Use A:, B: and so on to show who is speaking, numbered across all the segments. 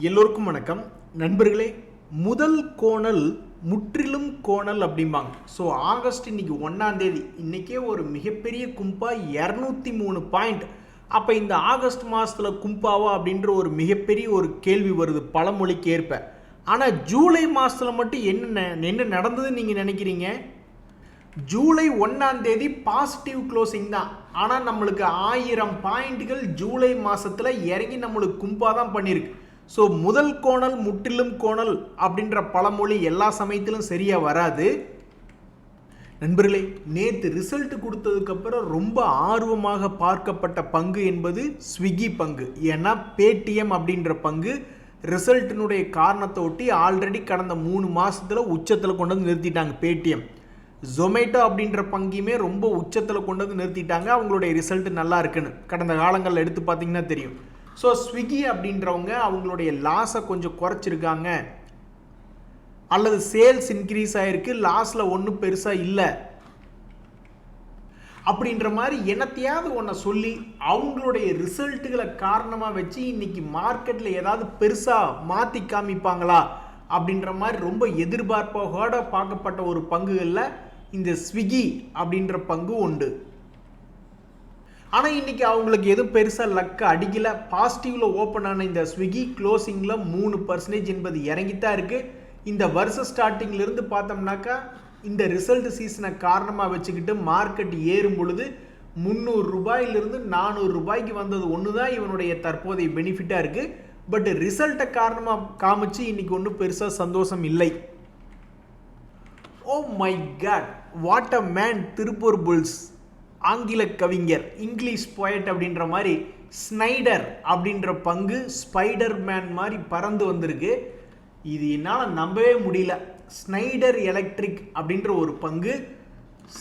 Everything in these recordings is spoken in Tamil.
A: எல்லோருக்கும் வணக்கம் நண்பர்களே. முதல் கோணல் முற்றிலும் கோணல் அப்படிம்பாங்க. ஸோ ஆகஸ்ட் இன்னைக்கு 1ஆம் தேதி, இன்னைக்கே ஒரு மிகப்பெரிய கும்பா 203 பாயிண்ட். அப்போ இந்த ஆகஸ்ட் மாதத்தில் கும்பாவா அப்படின்ற ஒரு மிகப்பெரிய ஒரு கேள்வி வருது பழமொழிக்கு ஏற்ப. ஆனால் ஜூலை மாதத்தில் மட்டும் என்ன நடந்ததுன்னு நீங்கள் நினைக்கிறீங்க? ஜூலை 1ஆம் தேதி பாசிட்டிவ் க்ளோசிங் தான். ஆனால் நம்மளுக்கு 1000 பாயிண்ட்டுகள் ஜூலை மாதத்தில் இறங்கி நம்மளுக்கு கும்பா தான் பண்ணியிருக்கு. ஸோ முதல் கோணல் முற்றிலும் கோணல் அப்படின்ற பழமொழி எல்லா சமயத்திலும் சரியாக வராது. நண்பர்களே, நேற்று ரிசல்ட் கொடுத்ததுக்கப்புறம் ரொம்ப ஆர்வமாக பார்க்கப்பட்ட பங்கு என்பது ஸ்விக்கி பங்கு. ஏன்னா பேடிஎம் அப்படின்ற பங்கு ரிசல்ட்டினுடைய காரணத்தை ஒட்டி ஆல்ரெடி கடந்த 3 மாதத்தில் உச்சத்தில் கொண்டு வந்து நிறுத்திட்டாங்க. பேடிஎம், ஜொமேட்டோ அப்படின்ற பங்கையுமே ரொம்ப உச்சத்தில் கொண்டு வந்து நிறுத்திட்டாங்க. அவங்களுடைய ரிசல்ட் நல்லா இருக்குன்னு கடந்த காலங்களில் எடுத்து பார்த்தீங்கன்னா தெரியும். ஸோ ஸ்விக்கி அப்படின்றவங்க அவங்களுடைய லாஸை கொஞ்சம் குறைச்சிருக்காங்க, அல்லது சேல்ஸ் இன்க்ரீஸ் ஆகிருக்கு, லாஸில் ஒன்றும் பெருசாக இல்லை அப்படின்ற மாதிரி என்னத்தையாவது ஒன்றை சொல்லி அவங்களுடைய ரிசல்ட்டுகளை காரணமாக வச்சு இன்னைக்கு மார்க்கெட்டில் ஏதாவது பெருசாக மாற்றி காமிப்பாங்களா அப்படின்ற மாதிரி ரொம்ப எதிர்பார்ப்போட பார்க்கப்பட்ட ஒரு பங்குகளில் இந்த ஸ்விக்கி அப்படின்ற பங்கு உண்டு. ஆனால் இன்றைக்கி அவங்களுக்கு எதுவும் பெருசாக லக்கு அடிக்கலை. பாசிட்டிவில் ஓப்பன் ஆன இந்த ஸ்விக்கி க்ளோசிங்கில் 3% என்பது இறங்கித்தான் இருக்குது. இந்த வருஷ ஸ்டார்டிங்கிலிருந்து பார்த்தோம்னாக்கா இந்த ரிசல்ட் சீசனை காரணமாக வச்சுக்கிட்டு மார்க்கெட் ஏறும் பொழுது 300 ரூபாயிலிருந்து 400 ரூபாய்க்கு வந்தது ஒன்று தான் இவனுடைய தற்போதைய பெனிஃபிட்டாக இருக்குது. பட் ரிசல்ட்டை காரணமாக காமிச்சு இன்றைக்கி ஒன்றும் பெருசாக சந்தோஷம் இல்லை. Oh my God, what a man! Tiruppur bulls ஆங்கில கவிஞர், இங்கிலீஷ் போயட் அப்படின்ற மாதிரி ஸ்னைடர் அப்படின்ற பங்கு ஸ்பைடர் மேன் மாதிரி பறந்து வந்திருக்கு. இது என்னால் நம்பவே முடியல. ஸ்னைடர் எலக்ட்ரிக் அப்படின்ற ஒரு பங்கு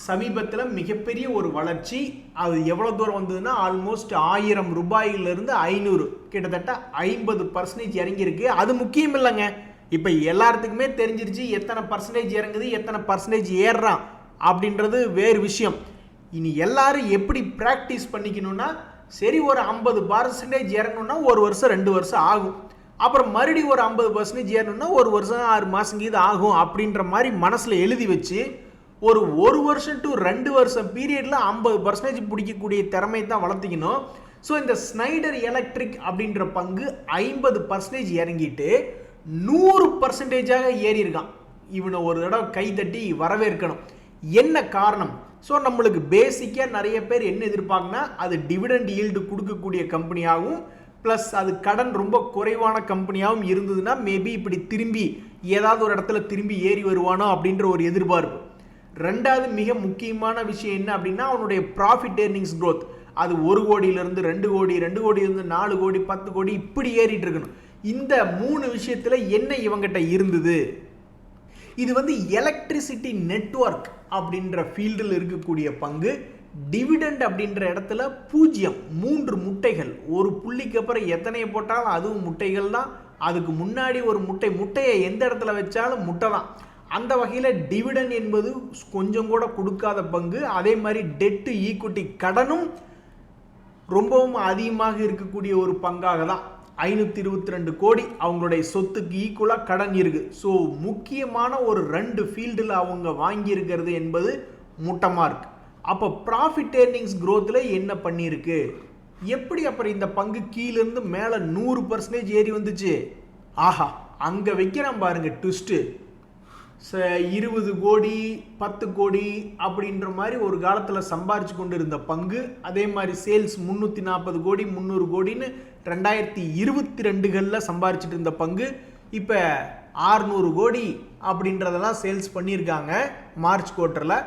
A: சமீபத்தில் மிகப்பெரிய ஒரு வளர்ச்சி. அது எவ்வளோ தூரம் வந்ததுன்னா ஆல்மோஸ்ட் 1000 ரூபாயிலிருந்து 500, கிட்டத்தட்ட 50% இறங்கியிருக்கு. அது முக்கியம் இல்லைங்க. இப்போ எல்லாத்துக்குமே தெரிஞ்சிருச்சு எத்தனை பர்சன்டேஜ் இறங்குது, எத்தனை பர்சன்டேஜ் ஏறுறான் அப்படின்றது வேறு விஷயம். இனி எல்லாரும் எப்படி ப்ராக்டிஸ் பண்ணிக்கணும்னா, சரி ஒரு 50% இறங்கணும்னா 1 வருஷம் 2 வருஷம் ஆகும், அப்புறம் மறுபடியும் ஒரு 50% ஏறணும்னா 1 வருஷம் 6 மாதம் இது ஆகும் அப்படின்ற மாதிரி மனசில் எழுதி வச்சு ஒரு 1 வருஷம் டு 2 வருஷம் பீரியடில் 50% பிடிக்கக்கூடிய திறமை தான் வளர்த்திக்கணும். ஸோ இந்த ஸ்னைடர் எலக்ட்ரிக் அப்படின்ற பங்கு 50% இறங்கிட்டு 100%ஆக ஏறி இருக்கான். இவனை ஒரு தடவை கை தட்டி வரவேற்கணும். என்ன காரணம்? ஸோ நம்மளுக்கு பேசிக்காக நிறைய பேர் என்ன எதிர்பார்க்குன்னா, அது டிவிடெண்ட் ஈல்டு கொடுக்கக்கூடிய கம்பெனியாகவும் ப்ளஸ் அது கடன் ரொம்ப குறைவான கம்பெனியாகவும் இருந்ததுன்னா மேபி இப்படி திரும்பி ஏதாவது ஒரு இடத்துல திரும்பி ஏறி வருவானோ அப்படின்ற ஒரு எதிர்பார்ப்பு. ரெண்டாவது மிக முக்கியமான விஷயம் என்ன அப்படின்னா, அவனுடைய ப்ராஃபிட் ஏர்னிங்ஸ் க்ரோத். அது 1 கோடியிலிருந்து 2 கோடி, 2 கோடியிலிருந்து 4 கோடி, 10 கோடி இப்படி ஏறிட்டு இருக்கணும். இந்த 3 விஷயத்தில் என்ன இவங்கிட்ட இருந்தது? இது எலக்ட்ரிசிட்டி நெட்வொர்க் அப்படின்ற ஃபீல்டில் இருக்கக்கூடிய பங்கு. டிவிடெண்ட் அப்படின்ற இடத்துல 0, 3 முட்டைகள். ஒரு புள்ளிக்கு அப்புறம் எத்தனையை போட்டாலும் அதுவும் முட்டைகள் தான். அதுக்கு முன்னாடி ஒரு முட்டையை எந்த இடத்துல வச்சாலும் முட்டை தான். அந்த வகையில் டிவிடெண்ட் என்பது கொஞ்சம் கூட கொடுக்காத பங்கு. அதே மாதிரி டெட்டு ஈக்விட்டி கடனும் ரொம்பவும் அதிகமாக இருக்கக்கூடிய ஒரு பங்காக தான். 522 கோடி அவங்களுடைய சொத்துக்கு ஈக்குவலாக கடன் இருக்குது. ஸோ முக்கியமான ஒரு 2 ஃபீல்டில் அவங்க வாங்கியிருக்கிறது என்பது முட்டமாக இருக்குது. அப்போ ப்ராஃபிட் ஏர்னிங்ஸ் க்ரோத்தில் என்ன பண்ணியிருக்கு? எப்படி அப்புறம் இந்த பங்கு கீழேருந்து மேலே 100% ஏறி வந்துச்சு? ஆஹா, அங்கே வைக்கிறான் பாருங்க ட்விஸ்ட்டு. 20 கோடி 10 கோடி அப்படின்ற மாதிரி ஒரு காலத்தில் சம்பாரிச்சு கொண்டு இருந்த பங்கு. அதே மாதிரி சேல்ஸ் 340 கோடி 300 கோடின்னு 2022களில் சம்பாரிச்சிட்டு இருந்த பங்கு இப்போ 600 கோடி அப்படின்றதெல்லாம் சேல்ஸ் பண்ணியிருக்காங்க மார்ச் குவார்ட்டரில்.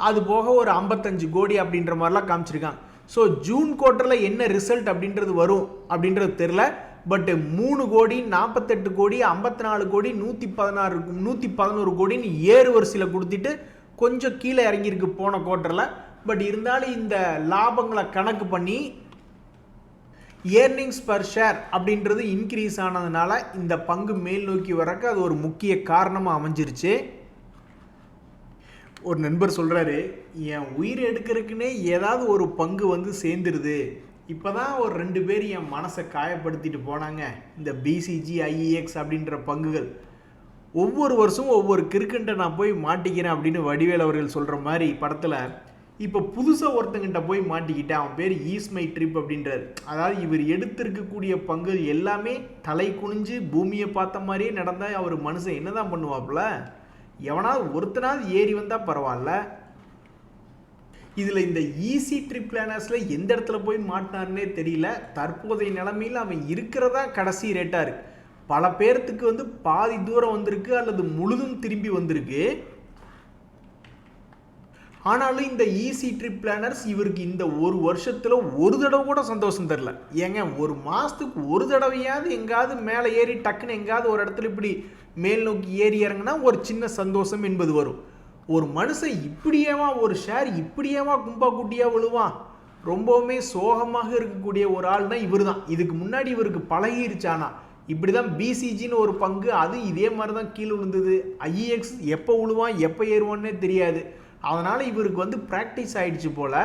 A: அது போக ஒரு 55 கோடி அப்படின்ற மாதிரிலாம் காமிச்சிருக்காங்க. ஸோ ஜூன் குவார்ட்டரில் என்ன ரிசல்ட் அப்படின்றது வரும் அப்படின்றது தெரில. பட் 3 கோடி 48 கோடி 54 கோடி 111 கோடின்னு ஏறு வரிசையில் கொடுத்துட்டு கொஞ்சம் கீழே இறங்கியிருக்கு போன குவார்ட்டரில். பட் இருந்தாலும் இந்த லாபங்களை கணக்கு பண்ணி ஏர்னிங்ஸ் பர் ஷேர் அப்படின்றது இன்க்ரீஸ் ஆனதுனால இந்த பங்கு மேல் நோக்கி வரக்கு அது ஒரு முக்கிய காரணமாக அமைஞ்சிருச்சு. ஒரு நண்பர் சொல்கிறாரு, என் உயிர் எடுக்கிறதுக்குன்னே ஏதாவது ஒரு பங்கு சேர்ந்துருது, இப்போ தான் ஒரு 2 பேர் என் மனசை காயப்படுத்திட்டு போனாங்க. இந்த பிசிஜி, ஐஇஎக்ஸ் அப்படின்ற பங்குகள். ஒவ்வொரு வருஷமும் ஒவ்வொரு கிறுக்கன்ட்ட நான் போய் மாட்டிக்கிறேன் அப்படின்னு வடிவேல் அவர்கள் சொல்கிற மாதிரி படத்தில் இப்போ புதுசாக ஒருத்தங்கிட்ட போய் மாட்டிக்கிட்டேன். அவன் பேர் ஈஸ் மை ட்ரிப் அப்படின்றார். அதாவது இவர் எடுத்திருக்கக்கூடிய பங்குகள் எல்லாமே தலை குனிஞ்சு பூமியை பார்த்த மாதிரியே நடந்தால் அவர் மனுஷன் என்ன தான் பண்ணுவாப்புல? எவனாவது ஒருத்தனாவது ஏறி வந்தால் பரவாயில்ல. இதில் இந்த ஈஸி ட்ரிப் பிளானர்ஸில் எந்த இடத்துல போய் மாட்டினார்னே தெரியல. தற்போதைய நிலைமையில் அவன் இருக்கிறதா கடைசி ரேட்டாக இருக்கு. பல பேர்த்துக்கு வந்து பாதி தூரம் வந்திருக்கு அல்லது முழுதும் திரும்பி வந்திருக்கு. ஆனாலும் இந்த ஈஸி ட்ரிப் பிளானர்ஸ் இவருக்கு இந்த ஒரு வருஷத்தில் ஒரு தடவை கூட சந்தோஷம் தரல. ஏங்க, ஒரு மாதத்துக்கு ஒரு தடவையாவது எங்காவது மேலே ஏறி டக்குன்னு எங்காவது ஒரு இடத்துல இப்படி மேல் நோக்கி ஏறி இறங்கினா ஒரு சின்ன சந்தோஷம் என்பது வரும். ஒரு மனுஷன் இப்படியேவா ஒரு ஷேர் இப்படியேவா கும்பா குட்டியாக விழுவான்? ரொம்பவுமே சோகமாக இருக்கக்கூடிய ஒரு ஆள்னா இவர் தான். இதுக்கு முன்னாடி இவருக்கு பழகிருச்சானா இப்படி தான் பிசிஜின்னு ஒரு பங்கு, அது இதே மாதிரி தான் கீழே விழுந்தது. ஐஇஎக்ஸ் எப்போ விழுவான் எப்போ ஏறுவான்னே தெரியாது. அதனால் இவருக்கு வந்து ப்ராக்டிஸ் ஆகிடுச்சு போல்.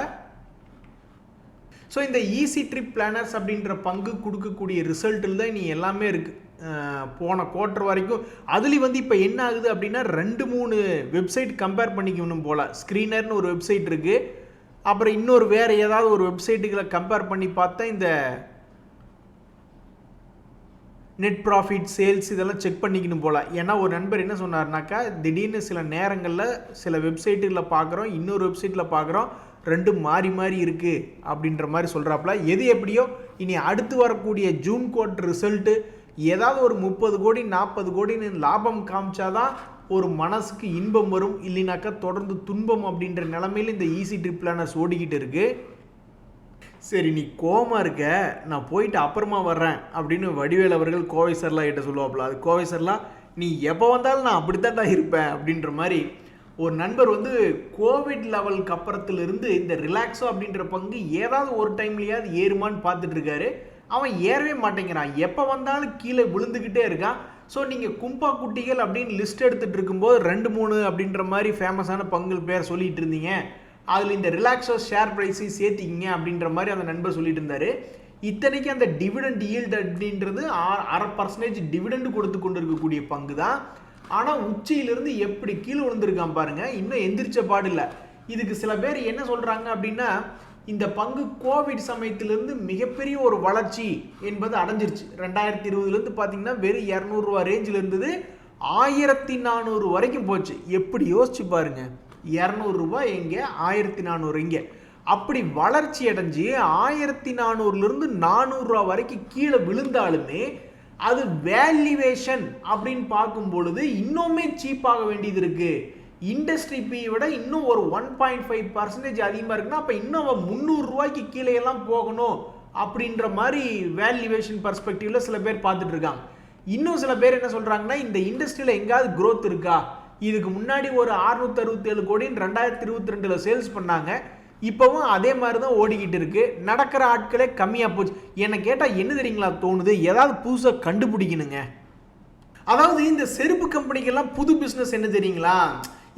A: ஸோ இந்த ஈஸி ட்ரிப் பிளானர்ஸ் அப்படின்ற பங்கு கொடுக்கக்கூடிய ரிசல்ட்டில் தான் நீ எல்லாமே இருக்குது. போன குவார்ட்டர் வரைக்கும் அதுலேயும் வந்து இப்போ என்ன ஆகுது அப்படின்னா 2-3 வெப்சைட் கம்பேர் பண்ணிக்கணும் போல். ஸ்க்ரீனர்னு ஒரு வெப்சைட் இருக்குது, அப்புறம் இன்னொரு வேறு ஏதாவது ஒரு வெப்சைட்டுகளை கம்பேர் பண்ணி பார்த்தா இந்த நெட் ப்ராஃபிட், சேல்ஸ் இதெல்லாம் செக் பண்ணிக்கணும் போல். ஏன்னா ஒரு நண்பர் என்ன சொன்னார்னாக்கா, திடீர்னு சில நேரங்களில் சில வெப்சைட்டுகளில் பார்க்குறோம், இன்னொரு வெப்சைட்டில் பார்க்குறோம், ரெண்டும் மாறி மாறி இருக்குது அப்படின்ற மாதிரி சொல்கிறாப்புல. எது எப்படியோ இனி அடுத்து வரக்கூடிய ஜூன் குவார்ட்டர் ரிசல்ட்டு ஏதாவது ஒரு 30 கோடி 40 கோடின்னு லாபம் காமிச்சாதான் ஒரு மனசுக்கு இன்பம் வரும். இல்லைனாக்கா தொடர்ந்து துன்பம் அப்படின்ற நிலைமையில் இந்த ஈஸி ட்ரிப் பிளானர்ஸ் ஓடிக்கிட்டு இருக்குது. சரி, நீ கோமா இருக்க, நான் போயிட்டு அப்புறமா வர்றேன் அப்படின்னு வடிவேல் அவர்கள் கோவை சர்லாம் கிட்ட சொல்லுவாப்புல. அது கோவை சர்லாம், நீ எப்போ வந்தாலும் நான் அப்படித்தான்டா இருப்பேன் அப்படின்ற மாதிரி. ஒரு நண்பர் வந்து கோவிட் லெவலுக்கு அப்புறத்துலேருந்து இந்த ரிலாக்ஸோ அப்படின்ற பங்கு ஏதாவது ஒரு டைம்லையாவது ஏறுமான்னு பார்த்துட்டு இருக்காரு. அவன் ஏறவே மாட்டேங்கிறான், எப்போ வந்தாலும் கீழே விழுந்துக்கிட்டே இருக்கான். ஸோ நீங்கள் கும்பா குட்டிகள் அப்படின்னு லிஸ்ட் எடுத்துகிட்டு இருக்கும்போது 2-3 அப்படின்ற மாதிரி ஃபேமஸான பங்குகள் பேர் சொல்லிகிட்டு இருந்தீங்க. அதில் இந்த ரிலாக்ஸோ ஷேர் ப்ரைஸையும் சேர்த்திக்கிங்க அப்படின்ற மாதிரி அந்த நண்பர் சொல்லிட்டு இருந்தார். இத்தனைக்கு அந்த டிவிடெண்ட் ஈல்டு அப்படின்றது 0.5% டிவிடெண்ட் கொடுத்து கொண்டு இருக்கக்கூடிய பங்கு தான். ஆனால் உச்சியிலிருந்து எப்படி கீழே விழுந்திருக்கான் பாருங்கள், இன்னும் எந்திரிச்ச பாடு இல்லை. இதுக்கு சில பேர் என்ன சொல்கிறாங்க அப்படின்னா, இந்த பங்கு கோவிட் சமயத்திலிருந்து மிகப்பெரிய ஒரு வளர்ச்சி என்பது அடைஞ்சிருச்சு. 2020 பார்த்தீங்கன்னா வெறும் 200 ரூபா ரேஞ்சில் இருந்தது, 1400 வரைக்கும் போச்சு. எப்படி யோசிச்சு பாருங்க, 200 ரூபாய் எங்கே, 1400 எங்கே? அப்படி வளர்ச்சி அடைஞ்சு 1400லிருந்து 400 ரூபா வரைக்கும் கீழே விழுந்தாலுமே அது வேல்யூவேஷன் அப்படின்னு பார்க்கும் பொழுது இன்னுமே சீப்பாக வேண்டியது இருக்கு. இண்டஸ்ட்ரி பி விட இன்னும் ஒரு 1.5% அதிகமாக இருக்குன்னா அப்போ இன்னும் 300 ரூபாய்க்கு கீழே எல்லாம் போகணும் அப்படின்ற மாதிரி வேல்யூவேஷன் பர்ஸ்பெக்டிவ்ல சில பேர் பார்த்துட்டு இருக்காங்க. இன்னும் சில பேர் என்ன சொல்றாங்கன்னா, இந்த இண்டஸ்ட்ரியில் எங்காவது க்ரோத் இருக்கா? இதுக்கு முன்னாடி ஒரு 667 கோடின்னு 2022 சேல்ஸ் பண்ணாங்க, இப்போவும் அதே மாதிரி தான் ஓடிக்கிட்டு இருக்கு. நடக்கிற ஆட்களே கம்மியாக போச்சு. என்னை கேட்டால் என்ன தெரியுங்களா தோணுது, ஏதாவது புதுசாக கண்டுபிடிக்கணுங்க. அதாவது இந்த செருப்பு கம்பெனிக்கெல்லாம் புது பிஸ்னஸ் என்ன தெரியுங்களா,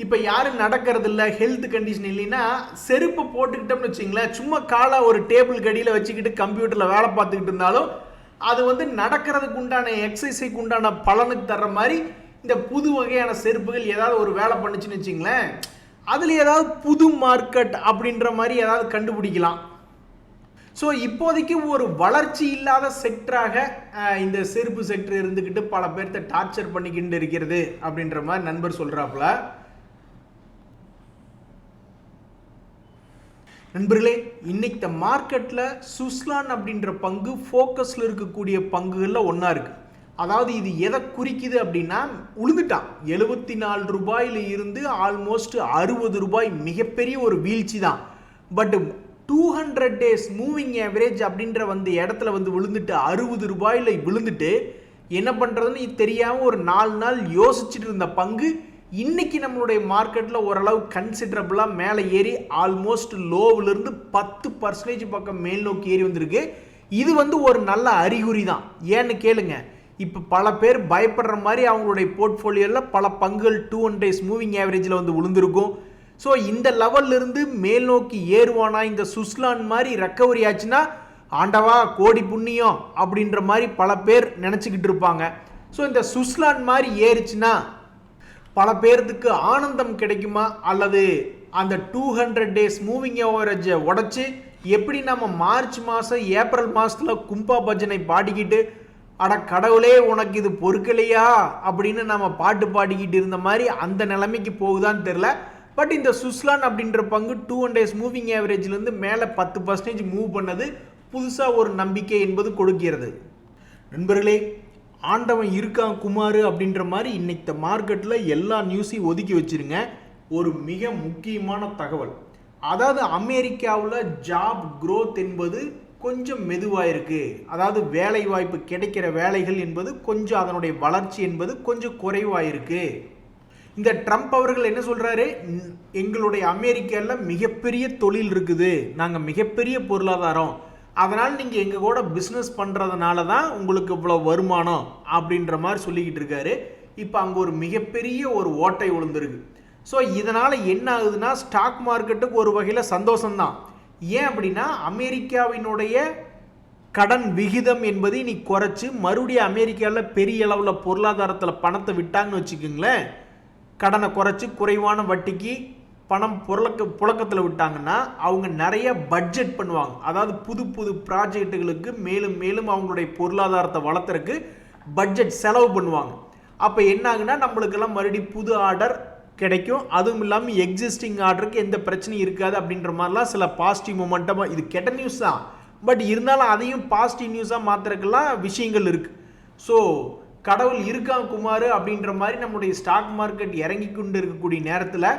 A: இப்போ யாரும் நடக்கிறது இல்லை, ஹெல்த் கண்டிஷன் இல்லைன்னா செருப்பை போட்டுக்கிட்டோம்னு வச்சிங்களேன், சும்மா காலை ஒரு டேபிள் கடியில் வச்சுக்கிட்டு கம்ப்யூட்டரில் வேலை பார்த்துக்கிட்டு இருந்தாலும் அது வந்து நடக்கிறதுக்கு உண்டான எக்ஸசைஸுக்கு உண்டான பலனுக்கு தர்ற மாதிரி இந்த புது வகையான செருப்புகள் ஏதாவது ஒரு வேலை பண்ணுச்சுன்னு வச்சிங்களேன், அதில் ஏதாவது புது மார்க்கெட் அப்படின்ற மாதிரி ஏதாவது கண்டுபிடிக்கலாம். ஸோ இப்போதைக்கு ஒரு வளர்ச்சி இல்லாத செக்டராக இந்த செருப்பு செக்டர் இருந்துக்கிட்டு பல பேர்த்த டார்ச்சர் பண்ணிக்கிட்டு இருக்கிறது அப்படின்ற மாதிரி நண்பர் சொல்கிறாப்புல. நண்பர்களே, இன்னைக்கு இந்த மார்க்கெட்டில் சுஸ்லான் அப்படின்ற பங்கு ஃபோக்கஸில் இருக்கக்கூடிய பங்குகளில் ஒன்றா இருக்குது. அதாவது இது எதை குறிக்குது அப்படின்னா, உழுந்துட்டான் 74 ரூபாயில் இருந்து ஆல்மோஸ்ட் 60 ரூபாய், மிகப்பெரிய ஒரு வீழ்ச்சி தான். பட் 200 டேஸ் மூவிங் ஆவரேஜ் அப்படின்ற வந்து இடத்துல வந்து விழுந்துட்டு 60 ரூபாயில் விழுந்துட்டு என்ன பண்ணுறதுன்னு தெரியாமல் ஒரு 4 நாள் யோசிச்சுட்டு இருந்த பங்கு இன்னைக்கு நம்மளுடைய மார்க்கெட்டில் ஓரளவு கன்சிடரபிளாக மேலே ஏறி ஆல்மோஸ்ட் லோவிலிருந்து 10% பக்கம் மேல் நோக்கி ஏறி வந்திருக்கு. இது வந்து ஒரு நல்ல அறிகுறி தான். ஏன்னு கேளுங்க, இப்போ பல பேர் பயப்படுற மாதிரி அவங்களுடைய போர்ட்ஃபோலியோவில் பல பங்குகள் 200 டேஸ் மூவிங் ஆவரேஜில் வந்து விழுந்திருக்கும். ஸோ இந்த லெவல்லிருந்து மேல் நோக்கி ஏறுவானா, இந்த சுஸ்லான் மாதிரி ரெக்கவரி ஆச்சுன்னா ஆண்டவா கோடி புண்ணியம் அப்படின்ற மாதிரி பல பேர் நினச்சிக்கிட்டு இருப்பாங்க. ஸோ இந்த சுவிட்சர்லாந்து மாதிரி ஏறிச்சுன்னா பல பேர்த்துக்கு ஆனந்தம் கிடைக்குமா, அல்லது அந்த 200 டேஸ் மூவிங் ஆவரேஜை உடச்சி எப்படி நம்ம மார்ச் மாதம் ஏப்ரல் மாதத்தில் கும்பா பஜனை பாடிக்கிட்டு அட கடவுளே உனக்கு இது பொறுக்கலையா அப்படின்னு நம்ம பாட்டு பாடிக்கிட்டு இருந்த மாதிரி அந்த நிலைமைக்கு போகுதான்னு தெரில. பட் இந்த சுவிட்சர்லாந்து அப்படின்ற பங்கு 200 டேஸ் மூவிங் ஆவரேஜ்லேருந்து மேலே 10% மூவ் பண்ணது புதுசாக ஒரு நம்பிக்கை என்பது கொடுக்கிறது. நண்பர்களே, ஆண்டவன் இருக்கான் குமார் அப்படின்ற மாதிரி இன்னைக்கு மார்க்கெட்டில் எல்லா நியூஸையும் ஒதுக்கி வச்சிருங்க. ஒரு மிக முக்கியமான தகவல், அதாவது அமெரிக்காவில் ஜாப் க்ரோத் என்பது கொஞ்சம் மெதுவாக இருக்குது. அதாவது வேலை வாய்ப்பு கிடைக்கிற வேலைகள் என்பது கொஞ்சம் அதனுடைய வளர்ச்சி என்பது கொஞ்சம் குறைவாக இருக்குது. இந்த ட்ரம்ப் அவர்கள் என்ன சொல்கிறாரு, எங்களுடைய அமெரிக்காவில் மிகப்பெரிய தொழில் இருக்குது, நாங்கள் மிகப்பெரிய பொருளாதாரம், அதனால் நீங்கள் எங்கள் கூட பிஸ்னஸ் பண்ணுறதுனால தான் உங்களுக்கு இவ்வளோ வருமானம் அப்படின்ற மாதிரி சொல்லிக்கிட்டு இருக்காரு. இப்போ அங்கே ஒரு மிகப்பெரிய ஒரு ஓட்டை விழுந்துருக்கு. ஸோ இதனால் என்ன ஆகுதுன்னா ஸ்டாக் மார்க்கெட்டுக்கு ஒரு வகையில் சந்தோஷம்தான். ஏன் அப்படின்னா அமெரிக்காவினுடைய கடன் விகிதம் என்பது இனி குறைச்சி மறுபடியும் அமெரிக்காவில் பெரிய அளவில் பொருளாதாரத்தில் பணத்தை விட்டாங்கன்னு வச்சுக்கோங்களேன், கடனை குறைச்சி குறைவான வட்டிக்கு பணம் புழக்கத்தில் விட்டாங்கன்னா அவங்க நிறைய பட்ஜெட் பண்ணுவாங்க. அதாவது புது புது ப்ராஜெக்டுகளுக்கு மேலும் மேலும் அவங்களுடைய பொருளாதாரத்தை வளர்த்துறதுக்கு பட்ஜெட் செலவு பண்ணுவாங்க. அப்போ என்ன ஆகுனா நம்மளுக்கெல்லாம் மறுபடியும் புது ஆர்டர் கிடைக்கும். அதுவும் இல்லாமல் எக்ஸிஸ்டிங் ஆர்டருக்கு எந்த பிரச்சனையும் இருக்காது அப்படின்ற மாதிரிலாம் சில பாசிட்டிவ் மொமெண்டமாக, இது கெட்ட நியூஸ் தான், பட் இருந்தாலும் அதையும் பாசிட்டிவ் நியூஸாக மாற்றுறதுக்கெல்லாம் விஷயங்கள் இருக்குது. ஸோ கடவுள் இருக்கான் குமார் அப்படின்ற மாதிரி நம்முடைய ஸ்டாக் மார்க்கெட் இறங்கி கொண்டு இருக்கக்கூடிய நேரத்தில்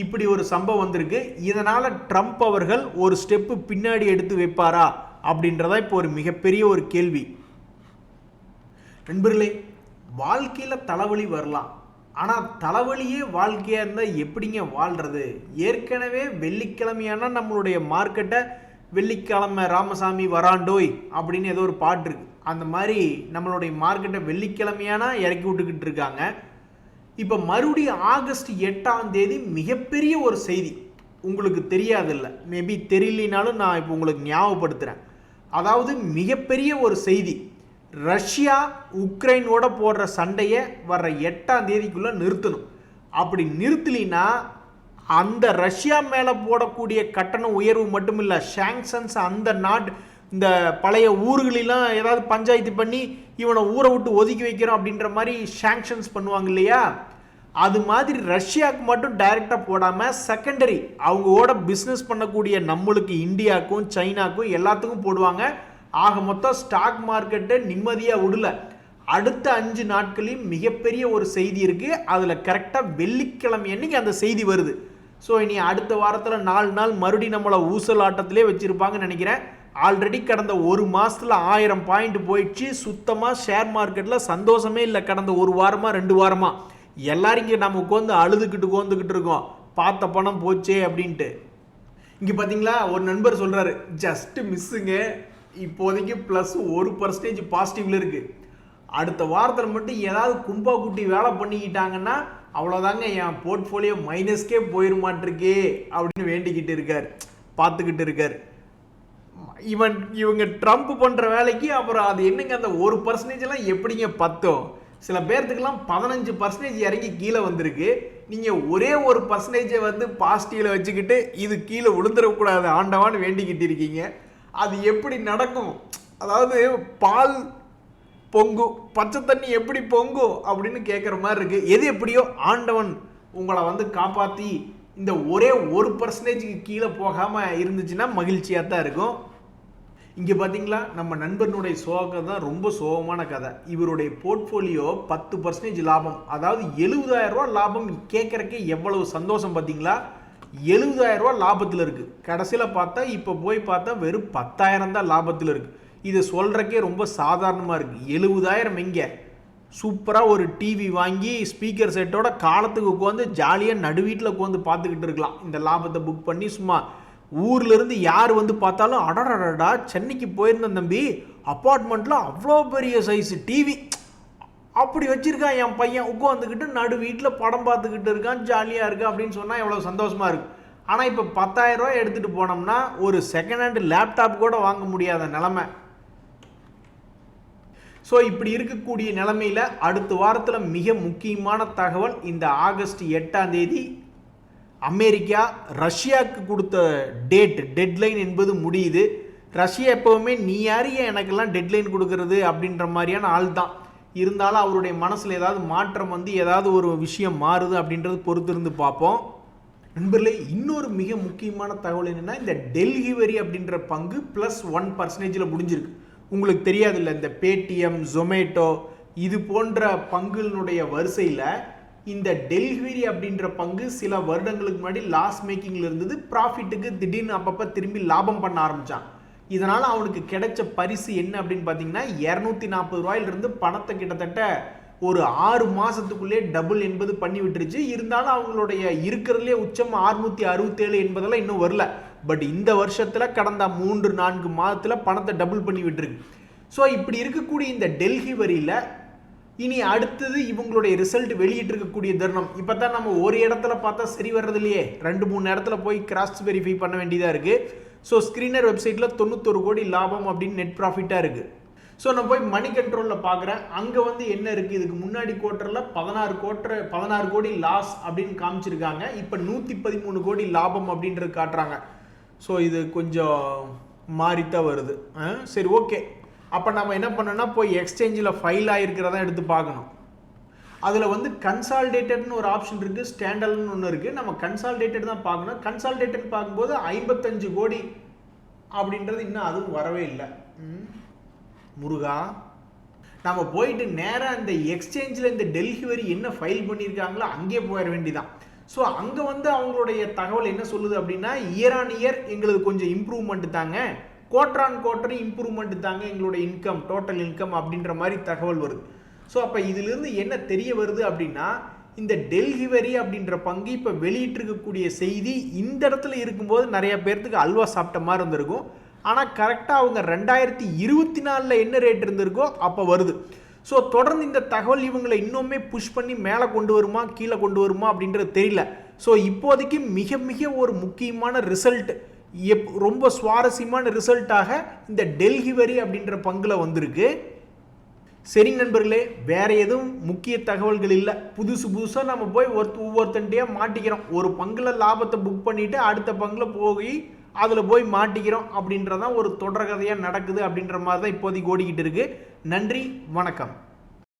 A: இப்படி ஒரு சம்பவம் வந்திருக்கு. இதனால் ட்ரம்ப் அவர்கள் ஒரு ஸ்டெப்பு பின்னாடி எடுத்து வைப்பாரா அப்படின்றதா இப்போ ஒரு மிகப்பெரிய ஒரு கேள்வி. நண்பர்களே, வாழ்க்கையில் தலைவலி வரலாம், ஆனால் தலைவலியே வாழ்க்கையாக இருந்தால் எப்படிங்க வாழ்கிறது? ஏற்கனவே வெள்ளிக்கிழமையானா நம்மளுடைய மார்க்கெட்டை வெள்ளிக்கிழமை ராமசாமி வராண்டோய் அப்படின்னு ஏதோ ஒரு பாட்டு இருக்கு, அந்த மாதிரி நம்மளுடைய மார்க்கெட்டை வெள்ளிக்கிழமையானா இறக்கி விட்டுக்கிட்டு இருக்காங்க. இப்போ மறுபடியும் ஆகஸ்ட் 8ஆம் தேதி மிகப்பெரிய ஒரு செய்தி, உங்களுக்கு தெரியாதில்ல, மேபி தெரியலனாலும் நான் இப்போ உங்களுக்கு ஞாபகப்படுத்துகிறேன். அதாவது மிகப்பெரிய ஒரு செய்தி, ரஷ்யா உக்ரைனோட போடுற சண்டையை வர்ற 8ஆம் தேதிக்குள்ளே நிறுத்தணும். அப்படி நிறுத்தலினா அந்த ரஷ்யா மேலே போடக்கூடிய கட்டண உயர்வு மட்டும் இல்லை, சாங்ஷன்ஸ் அந்த நாட்டு இந்த பழைய ஊர்களெல்லாம் ஏதாவது பஞ்சாயத்து பண்ணி இவனை ஊரை விட்டு ஒதுக்கி வைக்கிறோம் அப்படின்ற மாதிரி சாங்ஷன்ஸ் பண்ணுவாங்க இல்லையா, அது மாதிரி ரஷ்யாவுக்கு மட்டும் டைரெக்டாக போடாமல் செகண்டரி அவங்களோட பிஸ்னஸ் பண்ணக்கூடிய நம்மளுக்கு இந்தியாவுக்கும் சைனாக்கும் எல்லாத்துக்கும் போடுவாங்க. ஆக மொத்தம் ஸ்டாக் மார்க்கெட்டை நிம்மதியாக விடல. அடுத்த 5 நாட்களையும் மிகப்பெரிய ஒரு செய்தி இருக்குது. அதில் கரெக்டாக வெள்ளிக்கிழமை அன்னைக்கு அந்த செய்தி வருது. ஸோ இனி அடுத்த வாரத்தில் 4 நாள் மறுபடியும் நம்மளை ஊசல் ஆட்டத்திலே வச்சுருப்பாங்கன்னு நினைக்கிறேன். ஆல்ரெடி கடந்த ஒரு மாதத்தில் 1000 பாயிண்ட் போயிடுச்சு. சுத்தமாக ஷேர் மார்க்கெட்டில் சந்தோஷமே இல்லை. கடந்த ஒரு வாரமாக 2 வாரமாக எல்லாரும் இங்கே நம்ம உட்காந்து அழுதுகிட்டு இருக்கோம், பார்த்த பணம் போச்சே அப்படின்ட்டு. இங்கே பார்த்தீங்களா, ஒரு நண்பர் சொல்கிறாரு, ஜஸ்ட்டு மிஸ்ஸுங்க, இப்போதைக்கு ப்ளஸ் 1% பாசிட்டிவ்ல இருக்குது. அடுத்த வாரத்தில் மட்டும் ஏதாவது கும்பா குட்டி வேலை பண்ணிக்கிட்டாங்கன்னா அவ்வளோதாங்க, என் போர்ட்ஃபோலியோ மைனஸ்கே போயிருமாட்டிருக்கே அப்படின்னு வேண்டிக்கிட்டு இருக்கார், பார்த்துக்கிட்டு இருக்கார். இவங்க ட்ரம்ப் பண்ணுற வேலைக்கு அப்புறம் அது என்னங்க அந்த 1% எப்படிங்க பத்தும்? சில பேர்த்துக்கெல்லாம் 15% இறங்கி கீழே வந்திருக்கு. நீங்கள் ஒரே 1% வந்து பாசிட்டிவில் வச்சுக்கிட்டு இது கீழே விழுந்துடக்கூடாது ஆண்டவான்னு வேண்டிக்கிட்டு இருக்கீங்க. அது எப்படி நடக்கும்? அதாவது பால் பொங்கும், பச்சை தண்ணி எப்படி பொங்கும் அப்படின்னு கேட்குற மாதிரி இருக்குது. எது எப்படியோ ஆண்டவன் உங்களை வந்து காப்பாற்றி இந்த ஒரே 1%க்கு கீழே போகாமல் இருந்துச்சுன்னா மகிழ்ச்சியாக தான் இருக்கும். இங்கே பார்த்தீங்களா, நம்ம நண்பனுடைய சோகம் தான் ரொம்ப சோகமான கதை. இவருடைய போர்ட்ஃபோலியோ 10% லாபம், அதாவது 70,000 ரூபா லாபம். கேட்குறக்கே எவ்வளவு சந்தோஷம் பார்த்தீங்களா? 70,000 ரூபா லாபத்தில் இருக்குது. கடைசியில் பார்த்தா இப்போ போய் பார்த்தா வெறும் 10,000 தான் லாபத்தில் இருக்குது. இதை சொல்கிறக்கே ரொம்ப சாதாரணமாக இருக்குது. 70,000 எங்கே? சூப்பராக ஒரு டிவி வாங்கி ஸ்பீக்கர் செட்டோட காலத்துக்கு உட்காந்து ஜாலியாக நடு வீட்டில் உட்காந்து பார்த்துக்கிட்டு இருக்கலாம். இந்த லாபத்தை புக் பண்ணி சும்மா ஊர்லேருந்து யார் வந்து பார்த்தாலும் அடடடா சென்னைக்கு போயிருந்தேன் தம்பி, அப்பார்ட்மெண்ட்டில் அவ்வளோ பெரிய சைஸு டிவி அப்படி வச்சுருக்கான் என் பையன், உட்காந்துக்கிட்டு நடு வீட்டில் படம் பார்த்துக்கிட்டு இருக்கான், ஜாலியாக இருக்கா அப்படின்னு சொன்னால் எவ்வளோ சந்தோஷமாக இருக்குது. ஆனால் இப்போ 10,000 ரூபாய் எடுத்துகிட்டு போனோம்னா ஒரு செகண்ட் ஹேண்ட் லேப்டாப் கூட வாங்க முடியாத நிலமை. ஸோ இப்படி இருக்கக்கூடிய நிலைமையில் அடுத்த வாரத்தில் மிக முக்கியமான தகவல், இந்த ஆகஸ்ட் 8ஆம் தேதி அமெரிக்கா ரஷ்யாவுக்கு கொடுத்த டெட்லைன் என்பது முடியுது. ரஷ்யா எப்போவுமே நீ யார் எனக்கெல்லாம் டெட்லைன் கொடுக்கறது அப்படின்ற மாதிரியான ஆள் தான். இருந்தாலும் அவருடைய மனசில் ஏதாவது மாற்றம் வந்து ஏதாவது ஒரு விஷயம் மாறுது அப்படின்றது பொறுத்திருந்து பார்ப்போம். நண்பர்களே, இன்னொரு மிக முக்கியமான தகவல் என்னென்னா, இந்த டெல்லி வரி அப்படின்ற பங்கு +1% முடிஞ்சிருக்கு. உங்களுக்கு தெரியாது இல்லை, இந்த பேடிஎம், ஜொமேட்டோ இது போன்ற பங்குகளுடைய வரிசையில் இந்த டெல்ஹிவரி அப்படின்ற பங்கு சில வருடங்களுக்கு முன்னாடி லாஸ் மேக்கிங்கில் இருந்தது. ப்ராஃபிட்டுக்கு திடீர்னு அப்பப்போ திரும்பி லாபம் பண்ண ஆரம்பித்தான். இதனால் அவனுக்கு கிடைச்ச பரிசு என்ன அப்படின்னு பார்த்தீங்கன்னா, 240 ரூபாயிலிருந்து பணத்தை கிட்டத்தட்ட ஒரு 6 மாதத்துக்குள்ளே டபுள் என்பது பண்ணி விட்டுருச்சு. இருந்தாலும் அவங்களுடைய இருக்கிறதுலே உச்சம் 667 என்பதெல்லாம் இன்னும் வரல. பட் இந்த வருஷத்தில் கடந்த 3-4 மாதத்தில் பணத்தை டபுள் பண்ணி விட்டுருக்கு. ஸோ இப்படி இருக்கக்கூடிய இந்த டெல்லி வரியில் இனி அடுத்தது இவங்களுடைய ரிசல்ட் வெளியிட்டு இருக்கக்கூடிய தருணம். இப்போ தான் நம்ம ஒரு இடத்துல பார்த்தா சரி வர்றது இல்லையே, 2-3 இடத்துல போய் கிராஸ் வெரிஃபை பண்ண வேண்டியதாக இருக்குது. ஸோ ஸ்க்ரீனர் வெப்சைட்டில் 91 கோடி லாபம் அப்படின்னு நெட் ப்ராஃபிட்டாக இருக்குது. ஸோ நான் போய் மணி கண்ட்ரோலில் பார்க்குறேன். அங்கே வந்து என்ன இருக்குது, இதுக்கு முன்னாடி குவார்ட்டரில் 16 கோடி லாஸ் அப்படின்னு காமிச்சிருக்காங்க. இப்போ 113 கோடி லாபம் அப்படின்றது காட்டுறாங்க. ஸோ இது கொஞ்சம் மாறித்தான் வருது. சரி, ஓகே. அப்போ நம்ம என்ன பண்ணோன்னா போய் எக்ஸ்சேஞ்சில் ஃபைல் ஆகிருக்கிறதா எடுத்து பார்க்கணும். அதில் வந்து கன்சால்டேட்டட்னு ஒரு ஆப்ஷன் இருக்குது, ஸ்டாண்டர்ட்னு ஒன்று இருக்குது. நம்ம கன்சால்டேட்டட் தான் பார்க்கணும். கன்சால்டேட்டட் பார்க்கும்போது 55 கோடி அப்படின்றது இன்னும் அதுவும் வரவே இல்லை. முருகா, நம்ம போயிட்டு நேராக இந்த எக்ஸ்சேஞ்சில் இந்த டெல்லி வரி என்ன ஃபைல் பண்ணியிருக்காங்களோ அங்கேயே போயிட வேண்டிதான். ஸோ அங்கே வந்து அவங்களுடைய தகவல் என்ன சொல்லுது அப்படின்னா, இயர் ஆன் இயர் எங்களுக்கு கொஞ்சம் இம்ப்ரூவ்மெண்ட் தாங்க, குவார்டர் ஆன் குவார்டர் இம்ப்ரூவ்மெண்ட் தாங்க எங்களுடைய இன்கம், டோட்டல் இன்கம் அப்படின்ற மாதிரி தகவல் வருது. ஸோ அப்போ இதிலிருந்து என்ன தெரிய வருது அப்படின்னா, இந்த டெல்லி வரி அப்படின்ற பங்கு இப்போ வெளியிட்டிருக்கக்கூடிய செய்தி இந்த இடத்துல இருக்கும்போது நிறைய பேர்த்துக்கு அல்வா சாப்பிட்ட மாதிரி இருந்திருக்கும். ஆனால் கரெக்டாக அவங்க 2024 என்ன ரேட் இருந்திருக்கோ அப்போ வருது. ஸோ தொடர்ந்து இந்த தகவல் இவங்களை இன்னுமே புஷ் பண்ணி மேலே கொண்டு வருமா கீழே கொண்டு வருமா அப்படின்றது தெரியல. ஸோ இப்போதைக்கு மிக மிக ஒரு முக்கியமான ரிசல்ட், ரொம்ப சுவாரஸ்யமான ரிசல்ட்டாக இந்த டெல்லி வரி அப்படின்ற பங்கில் வந்திருக்கு. சரி நண்பர்களே, வேற எதுவும் முக்கிய தகவல்கள் இல்லை. புதுசாக நம்ம போய் ஒவ்வொருத்தண்டையாக மாட்டிக்கிறோம். ஒரு பங்கில் லாபத்தை புக் பண்ணிவிட்டு அடுத்த பங்கில் போய் அதில் போய் மாட்டிக்கிறோம் அப்படின்றதான் ஒரு தொடர் கதையாக நடக்குது அப்படின்ற மாதிரி தான் இப்போதைக்கு ஓடிக்கிட்டு இருக்கு. நன்றி, வணக்கம்.